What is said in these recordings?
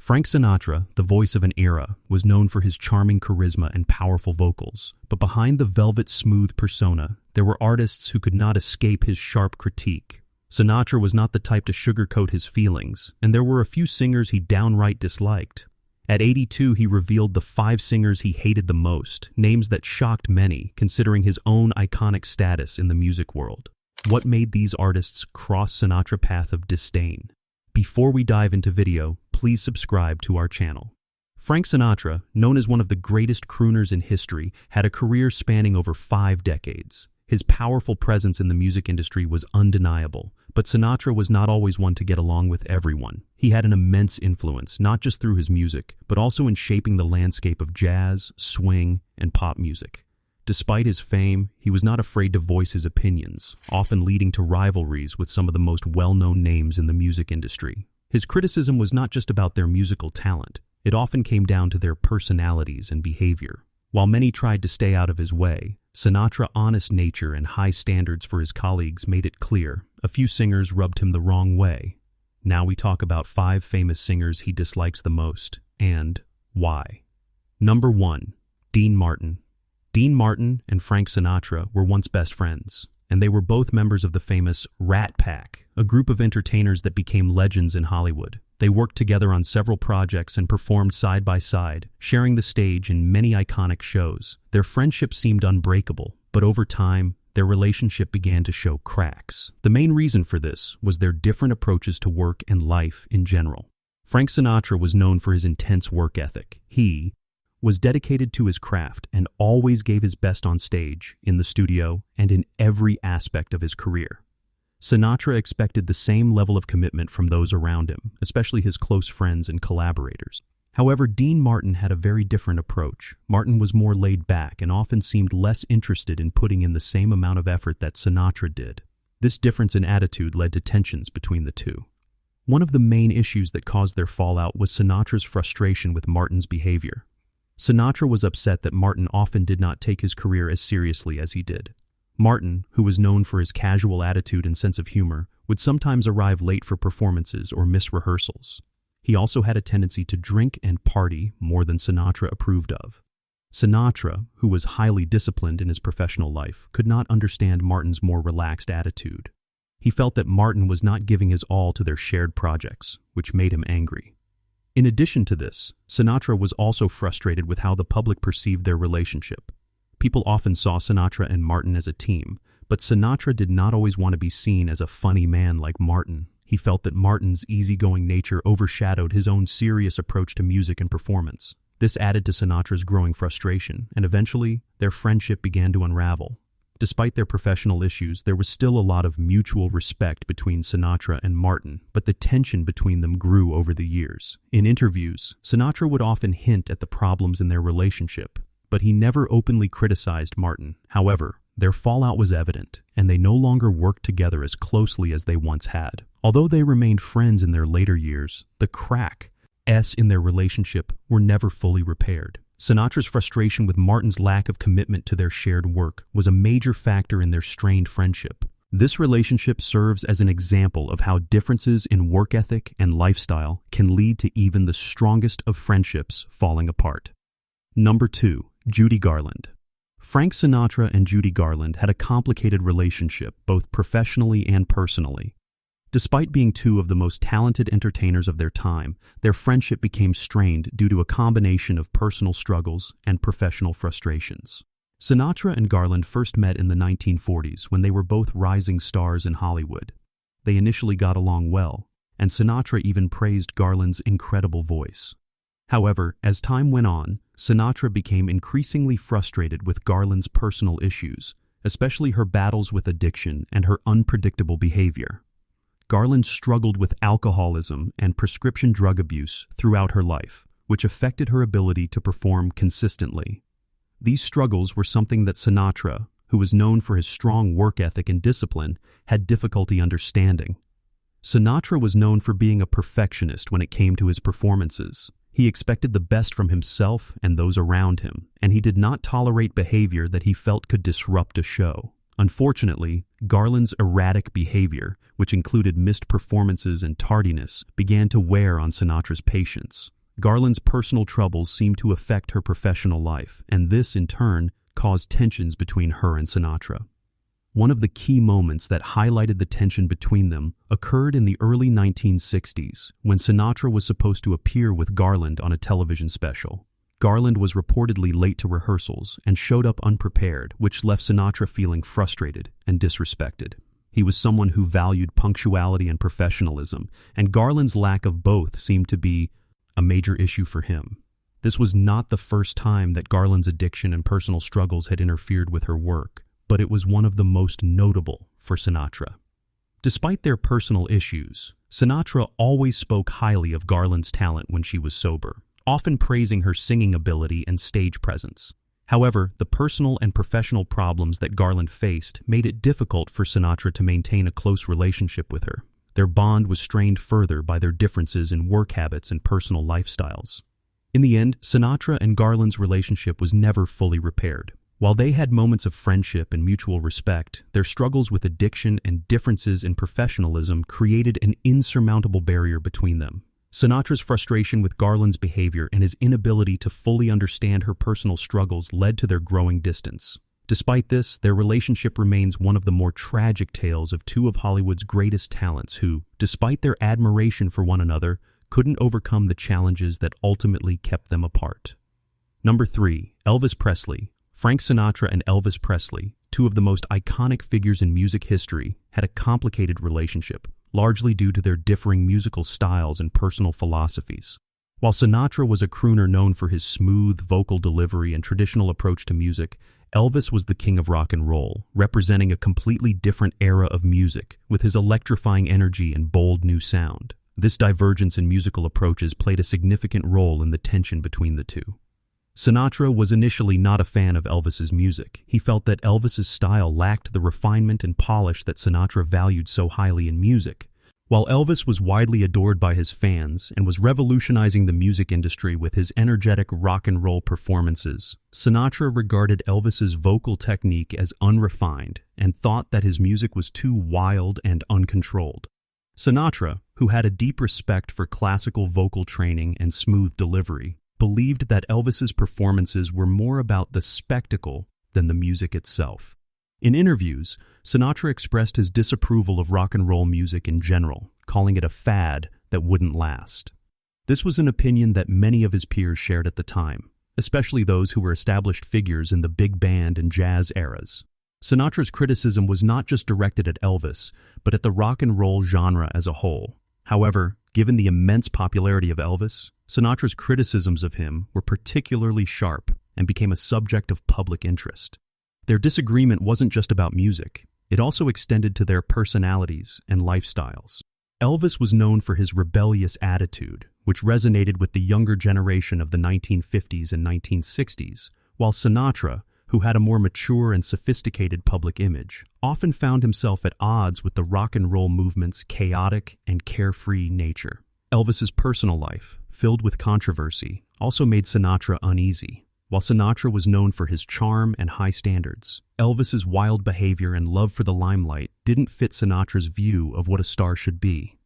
Frank Sinatra, the voice of an era, was known for his charming charisma and powerful vocals, but behind the velvet-smooth persona, there were artists who could not escape his sharp critique. Sinatra was not the type to sugarcoat his feelings, and there were a few singers he downright disliked. At 82, he revealed the 5 singers he hated the most, names that shocked many, considering his own iconic status in the music world. What made these artists cross Sinatra's path of disdain? Before we dive into video, please subscribe to our channel. Frank Sinatra, known as one of the greatest crooners in history, had a career spanning over 5 decades. His powerful presence in the music industry was undeniable, but Sinatra was not always one to get along with everyone. He had an immense influence, not just through his music, but also in shaping the landscape of jazz, swing, and pop music. Despite his fame, he was not afraid to voice his opinions, often leading to rivalries with some of the most well-known names in the music industry. His criticism was not just about their musical talent. It often came down to their personalities and behavior. While many tried to stay out of his way, Sinatra's honest nature and high standards for his colleagues made it clear. A few singers rubbed him the wrong way. Now we talk about 5 famous singers he dislikes the most, and why. Number 1. Dean Martin. Dean Martin and Frank Sinatra were once best friends, and they were both members of the famous Rat Pack, a group of entertainers that became legends in Hollywood. They worked together on several projects and performed side by side, sharing the stage in many iconic shows. Their friendship seemed unbreakable, but over time, their relationship began to show cracks. The main reason for this was their different approaches to work and life in general. Frank Sinatra was known for his intense work ethic. He was dedicated to his craft and always gave his best on stage, in the studio, and in every aspect of his career. Sinatra expected the same level of commitment from those around him, especially his close friends and collaborators. However, Dean Martin had a very different approach. Martin was more laid back and often seemed less interested in putting in the same amount of effort that Sinatra did. This difference in attitude led to tensions between the two. One of the main issues that caused their fallout was Sinatra's frustration with Martin's behavior. Sinatra was upset that Martin often did not take his career as seriously as he did. Martin, who was known for his casual attitude and sense of humor, would sometimes arrive late for performances or miss rehearsals. He also had a tendency to drink and party more than Sinatra approved of. Sinatra, who was highly disciplined in his professional life, could not understand Martin's more relaxed attitude. He felt that Martin was not giving his all to their shared projects, which made him angry. In addition to this, Sinatra was also frustrated with how the public perceived their relationship. People often saw Sinatra and Martin as a team, but Sinatra did not always want to be seen as a funny man like Martin. He felt that Martin's easygoing nature overshadowed his own serious approach to music and performance. This added to Sinatra's growing frustration, and eventually, their friendship began to unravel. Despite their professional issues, there was still a lot of mutual respect between Sinatra and Martin, but the tension between them grew over the years. In interviews, Sinatra would often hint at the problems in their relationship, but he never openly criticized Martin. However, their fallout was evident, and they no longer worked together as closely as they once had. Although they remained friends in their later years, the cracks in their relationship were never fully repaired. Sinatra's frustration with Martin's lack of commitment to their shared work was a major factor in their strained friendship. This relationship serves as an example of how differences in work ethic and lifestyle can lead to even the strongest of friendships falling apart. Number 2. Judy Garland. Frank Sinatra and Judy Garland had a complicated relationship, both professionally and personally. Despite being two of the most talented entertainers of their time, their friendship became strained due to a combination of personal struggles and professional frustrations. Sinatra and Garland first met in the 1940s when they were both rising stars in Hollywood. They initially got along well, and Sinatra even praised Garland's incredible voice. However, as time went on, Sinatra became increasingly frustrated with Garland's personal issues, especially her battles with addiction and her unpredictable behavior. Garland struggled with alcoholism and prescription drug abuse throughout her life, which affected her ability to perform consistently. These struggles were something that Sinatra, who was known for his strong work ethic and discipline, had difficulty understanding. Sinatra was known for being a perfectionist when it came to his performances. He expected the best from himself and those around him, and he did not tolerate behavior that he felt could disrupt a show. Unfortunately, Garland's erratic behavior, which included missed performances and tardiness, began to wear on Sinatra's patience. Garland's personal troubles seemed to affect her professional life, and this, in turn, caused tensions between her and Sinatra. One of the key moments that highlighted the tension between them occurred in the early 1960s, when Sinatra was supposed to appear with Garland on a television special. Garland was reportedly late to rehearsals and showed up unprepared, which left Sinatra feeling frustrated and disrespected. He was someone who valued punctuality and professionalism, and Garland's lack of both seemed to be a major issue for him. This was not the first time that Garland's addiction and personal struggles had interfered with her work, but it was one of the most notable for Sinatra. Despite their personal issues, Sinatra always spoke highly of Garland's talent when she was sober, often praising her singing ability and stage presence. However, the personal and professional problems that Garland faced made it difficult for Sinatra to maintain a close relationship with her. Their bond was strained further by their differences in work habits and personal lifestyles. In the end, Sinatra and Garland's relationship was never fully repaired. While they had moments of friendship and mutual respect, their struggles with addiction and differences in professionalism created an insurmountable barrier between them. Sinatra's frustration with Garland's behavior and his inability to fully understand her personal struggles led to their growing distance. Despite this, their relationship remains one of the more tragic tales of two of Hollywood's greatest talents who, despite their admiration for one another, couldn't overcome the challenges that ultimately kept them apart. Number 3. Elvis Presley. Frank Sinatra and Elvis Presley, two of the most iconic figures in music history, had a complicated relationship, largely due to their differing musical styles and personal philosophies. While Sinatra was a crooner known for his smooth vocal delivery and traditional approach to music, Elvis was the king of rock and roll, representing a completely different era of music, with his electrifying energy and bold new sound. This divergence in musical approaches played a significant role in the tension between the two. Sinatra was initially not a fan of Elvis's music. He felt that Elvis's style lacked the refinement and polish that Sinatra valued so highly in music. While Elvis was widely adored by his fans and was revolutionizing the music industry with his energetic rock and roll performances, Sinatra regarded Elvis's vocal technique as unrefined and thought that his music was too wild and uncontrolled. Sinatra, who had a deep respect for classical vocal training and smooth delivery, believed that Elvis's performances were more about the spectacle than the music itself. In interviews, Sinatra expressed his disapproval of rock and roll music in general, calling it a fad that wouldn't last. This was an opinion that many of his peers shared at the time, especially those who were established figures in the big band and jazz eras. Sinatra's criticism was not just directed at Elvis, but at the rock and roll genre as a whole. However, given the immense popularity of Elvis, Sinatra's criticisms of him were particularly sharp and became a subject of public interest. Their disagreement wasn't just about music, it also extended to their personalities and lifestyles. Elvis was known for his rebellious attitude, which resonated with the younger generation of the 1950s and 1960s, while Sinatra, who had a more mature and sophisticated public image, often found himself at odds with the rock and roll movement's chaotic and carefree nature. Elvis's personal life, filled with controversy, also made Sinatra uneasy. While Sinatra was known for his charm and high standards, Elvis's wild behavior and love for the limelight didn't fit Sinatra's view of what a star should be.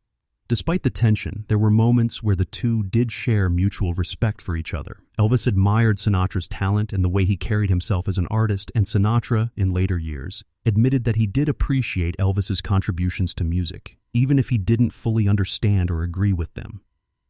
Despite the tension, there were moments where the two did share mutual respect for each other. Elvis admired Sinatra's talent and the way he carried himself as an artist, and Sinatra, in later years, admitted that he did appreciate Elvis's contributions to music, even if he didn't fully understand or agree with them.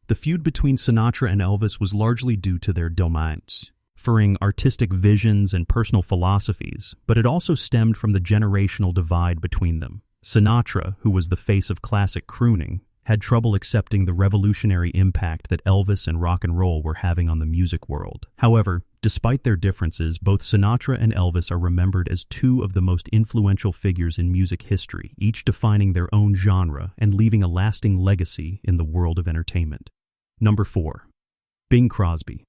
The feud between Sinatra and Elvis was largely due to their domains, differing artistic visions and personal philosophies, but it also stemmed from the generational divide between them. Sinatra, who was the face of classic crooning, had trouble accepting the revolutionary impact that Elvis and rock and roll were having on the music world. However, despite their differences, both Sinatra and Elvis are remembered as two of the most influential figures in music history, each defining their own genre and leaving a lasting legacy in the world of entertainment. Number 4. Bing Crosby.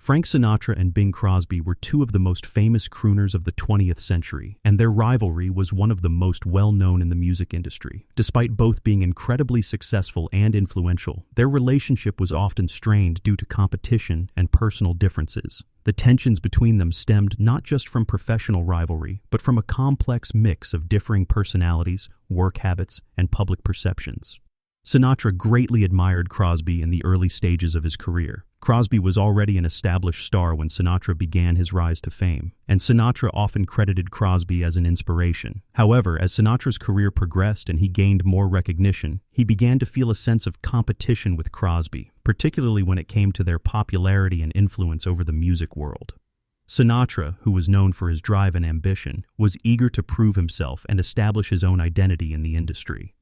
Frank Sinatra and Bing Crosby were two of the most famous crooners of the 20th century, and their rivalry was one of the most well-known in the music industry. Despite both being incredibly successful and influential, their relationship was often strained due to competition and personal differences. The tensions between them stemmed not just from professional rivalry, but from a complex mix of differing personalities, work habits, and public perceptions. Sinatra greatly admired Crosby in the early stages of his career. Crosby was already an established star when Sinatra began his rise to fame, and Sinatra often credited Crosby as an inspiration. However, as Sinatra's career progressed and he gained more recognition, he began to feel a sense of competition with Crosby, particularly when it came to their popularity and influence over the music world. Sinatra, who was known for his drive and ambition, was eager to prove himself and establish his own identity in the industry.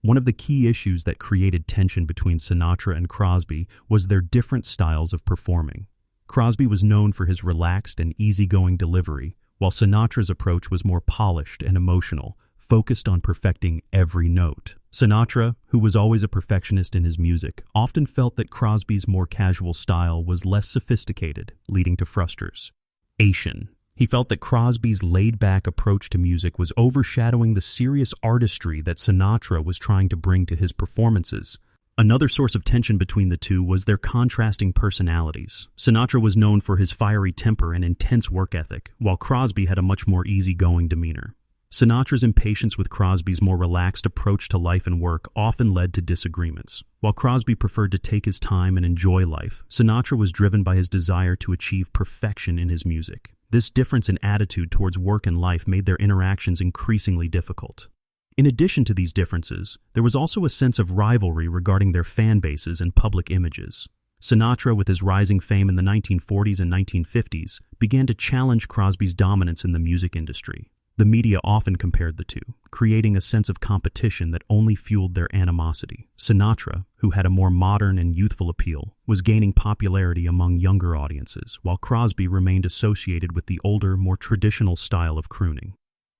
One of the key issues that created tension between Sinatra and Crosby was their different styles of performing. Crosby was known for his relaxed and easygoing delivery, while Sinatra's approach was more polished and emotional, focused on perfecting every note. Sinatra, who was always a perfectionist in his music, often felt that Crosby's more casual style was less sophisticated, leading to frustration. He felt that Crosby's laid-back approach to music was overshadowing the serious artistry that Sinatra was trying to bring to his performances. Another source of tension between the two was their contrasting personalities. Sinatra was known for his fiery temper and intense work ethic, while Crosby had a much more easygoing demeanor. Sinatra's impatience with Crosby's more relaxed approach to life and work often led to disagreements. While Crosby preferred to take his time and enjoy life, Sinatra was driven by his desire to achieve perfection in his music. This difference in attitude towards work and life made their interactions increasingly difficult. In addition to these differences, there was also a sense of rivalry regarding their fan bases and public images. Sinatra, with his rising fame in the 1940s and 1950s, began to challenge Crosby's dominance in the music industry. The media often compared the two, creating a sense of competition that only fueled their animosity. Sinatra, who had a more modern and youthful appeal, was gaining popularity among younger audiences, while Crosby remained associated with the older, more traditional style of crooning.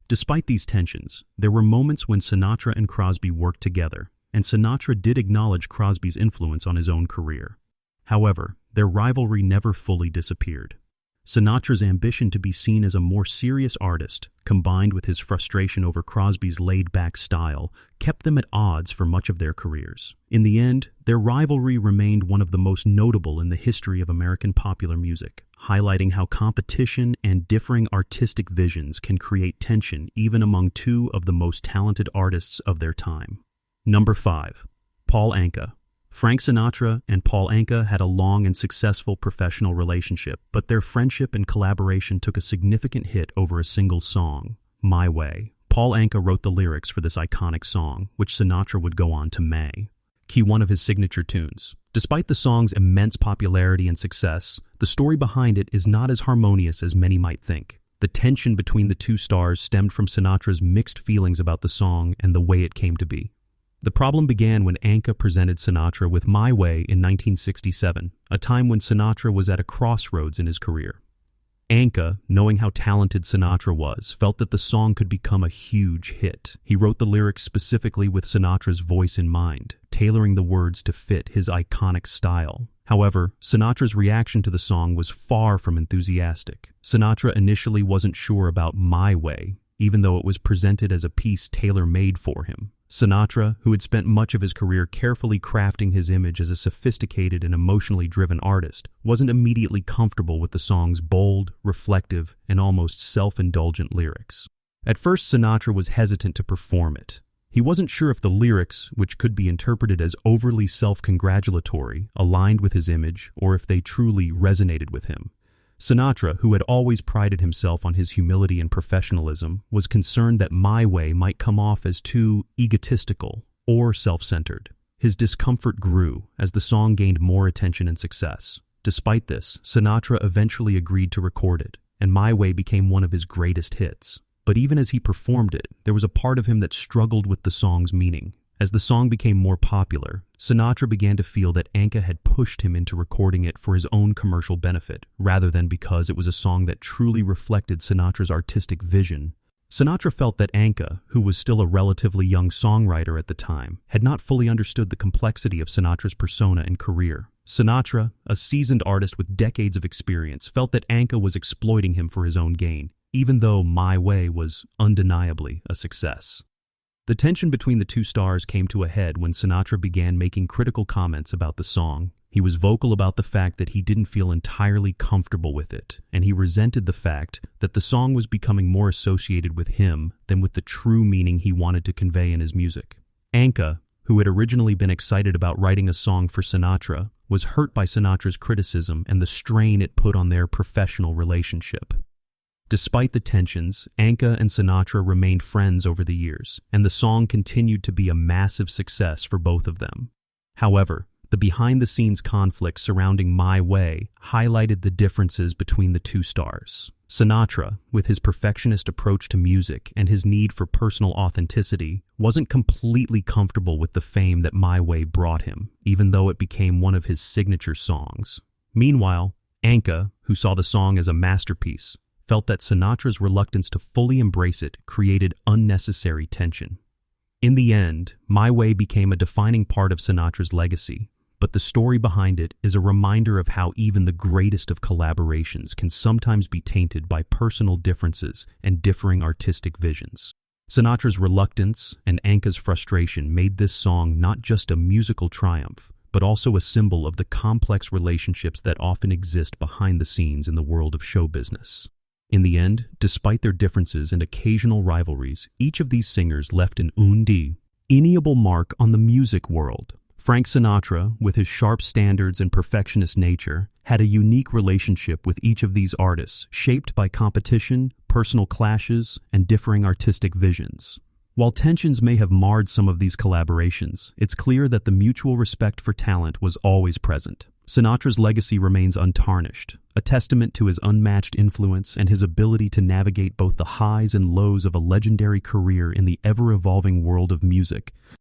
Despite these tensions, there were moments when Sinatra and Crosby worked together, and Sinatra did acknowledge Crosby's influence on his own career. However, their rivalry never fully disappeared. Sinatra's ambition to be seen as a more serious artist, combined with his frustration over Crosby's laid-back style, kept them at odds for much of their careers. In the end, their rivalry remained one of the most notable in the history of American popular music, highlighting how competition and differing artistic visions can create tension even among two of the most talented artists of their time. Number 5. Paul Anka. Frank Sinatra and Paul Anka had a long and successful professional relationship, but their friendship and collaboration took a significant hit over a single song, My Way. Paul Anka wrote the lyrics for this iconic song, which Sinatra would go on to make one of his signature tunes. Despite the song's immense popularity and success, the story behind it is not as harmonious as many might think. The tension between the two stars stemmed from Sinatra's mixed feelings about the song and the way it came to be. The problem began when Anka presented Sinatra with My Way in 1967, a time when Sinatra was at a crossroads in his career. Anka, knowing how talented Sinatra was, felt that the song could become a huge hit. He wrote the lyrics specifically with Sinatra's voice in mind, tailoring the words to fit his iconic style. However, Sinatra's reaction to the song was far from enthusiastic. Sinatra initially wasn't sure about My Way, even though it was presented as a piece tailor-made for him. Sinatra, who had spent much of his career carefully crafting his image as a sophisticated and emotionally driven artist, wasn't immediately comfortable with the song's bold, reflective, and almost self-indulgent lyrics. At first, Sinatra was hesitant to perform it. He wasn't sure if the lyrics, which could be interpreted as overly self-congratulatory, aligned with his image, or if they truly resonated with him. Sinatra, who had always prided himself on his humility and professionalism, was concerned that My Way might come off as too egotistical or self-centered. His discomfort grew as the song gained more attention and success. Despite this, Sinatra eventually agreed to record it, and My Way became one of his greatest hits. But even as he performed it, there was a part of him that struggled with the song's meaning. As the song became more popular, Sinatra began to feel that Anka had pushed him into recording it for his own commercial benefit, rather than because it was a song that truly reflected Sinatra's artistic vision. Sinatra felt that Anka, who was still a relatively young songwriter at the time, had not fully understood the complexity of Sinatra's persona and career. Sinatra, a seasoned artist with decades of experience, felt that Anka was exploiting him for his own gain, even though My Way was undeniably a success. The tension between the two stars came to a head when Sinatra began making critical comments about the song. He was vocal about the fact that he didn't feel entirely comfortable with it, and he resented the fact that the song was becoming more associated with him than with the true meaning he wanted to convey in his music. Anka, who had originally been excited about writing a song for Sinatra, was hurt by Sinatra's criticism and the strain it put on their professional relationship. Despite the tensions, Anka and Sinatra remained friends over the years, and the song continued to be a massive success for both of them. However, the behind-the-scenes conflict surrounding My Way highlighted the differences between the two stars. Sinatra, with his perfectionist approach to music and his need for personal authenticity, wasn't completely comfortable with the fame that My Way brought him, even though it became one of his signature songs. Meanwhile, Anka, who saw the song as a masterpiece, felt that Sinatra's reluctance to fully embrace it created unnecessary tension. In the end, My Way became a defining part of Sinatra's legacy, but the story behind it is a reminder of how even the greatest of collaborations can sometimes be tainted by personal differences and differing artistic visions. Sinatra's reluctance and Anka's frustration made this song not just a musical triumph, but also a symbol of the complex relationships that often exist behind the scenes in the world of show business. In the end, despite their differences and occasional rivalries, each of these singers left an undeniable mark on the music world. Frank Sinatra, with his sharp standards and perfectionist nature, had a unique relationship with each of these artists, shaped by competition, personal clashes, and differing artistic visions. While tensions may have marred some of these collaborations, it's clear that the mutual respect for talent was always present. Sinatra's legacy remains untarnished, a testament to his unmatched influence and his ability to navigate both the highs and lows of a legendary career in the ever-evolving world of music.